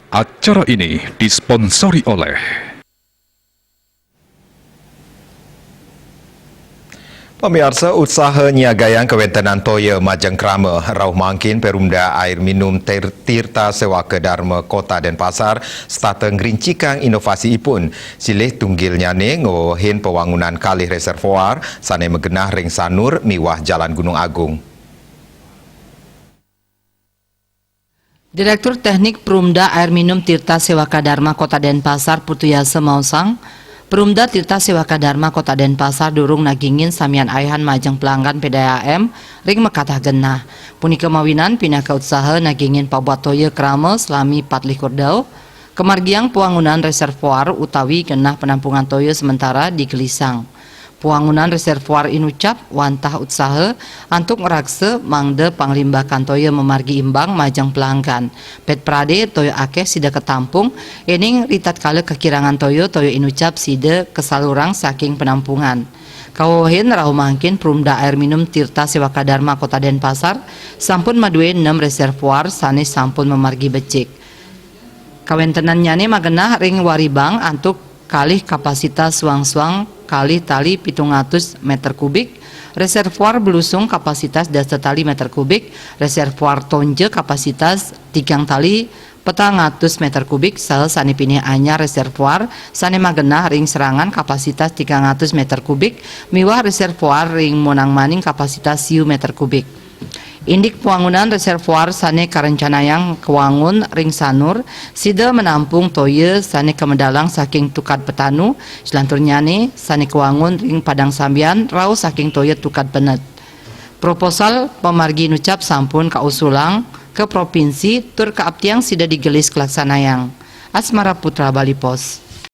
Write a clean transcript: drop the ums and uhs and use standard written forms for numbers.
Acara ini disponsori oleh Pemirsa, usaha niagayang kewentenan toya Majang Krama rauh mangkin Perumda Air Minum Tirta Sewaka Dharma Kota Denpasar serta ngerincikan inovasi ipun silih tunggilnya ngohin pewangunan kali reservoir sane megenah ring sanur miwah Jalan Gunung Agung. Direktur Teknik Perumda Air Minum Tirta Sewaka Dharma Kota Denpasar Putuyasa Mausang, Perumda Tirta Sewaka Dharma Kota Denpasar durung nagingin samian ayahan majeng pelanggan PDAM ring mekatah genah. Punika mawinan pinaka usaha nagingin pabuat toya krama selami 4 likur dau, kemargiang puangunan reservoir utawi genah penampungan toya sementara di Gelisang. Puangunan reservoir inucap wantah usaha antuk ngerakse mangde panglimbakan toya memargi imbang majang pelanggan. Pet prade toya akeh sida ketampung, ening ritat kala kekirangan toya inucap sida kesalurang saking penampungan. Kawohin rahu mangkin Perumda Air Minum Tirta Sewaka Dharma Kota Denpasar sampun madue 6 reservoir sanes sampun memargi becik. Kawentenannya magenah ring waribang antuk kalih kapasitas suang-suang kali tali 700 meter kubik, reservoir belusung kapasitas dasar tali meter kubik, reservoir tonje kapasitas tigang tali 400 meter kubik, salah sani pinih anyar reservoir sane magenah ring serangan kapasitas 300 meter kubik, miwah reservoir ring monang maning kapasitas 1 meter kubik. Indik puangunan reservoir sane karencanayang kewangun ring sanur sida menampung toye sane kemedalang saking tukad petanu selanturnyane sane kewangun ring padang sambian rau saking toye tukad penet. Proposal pemargi nucap sampun kausulang ke provinsi tur keaptiang sida digelis kelaksanayang. Asmara Putra Bali Pos.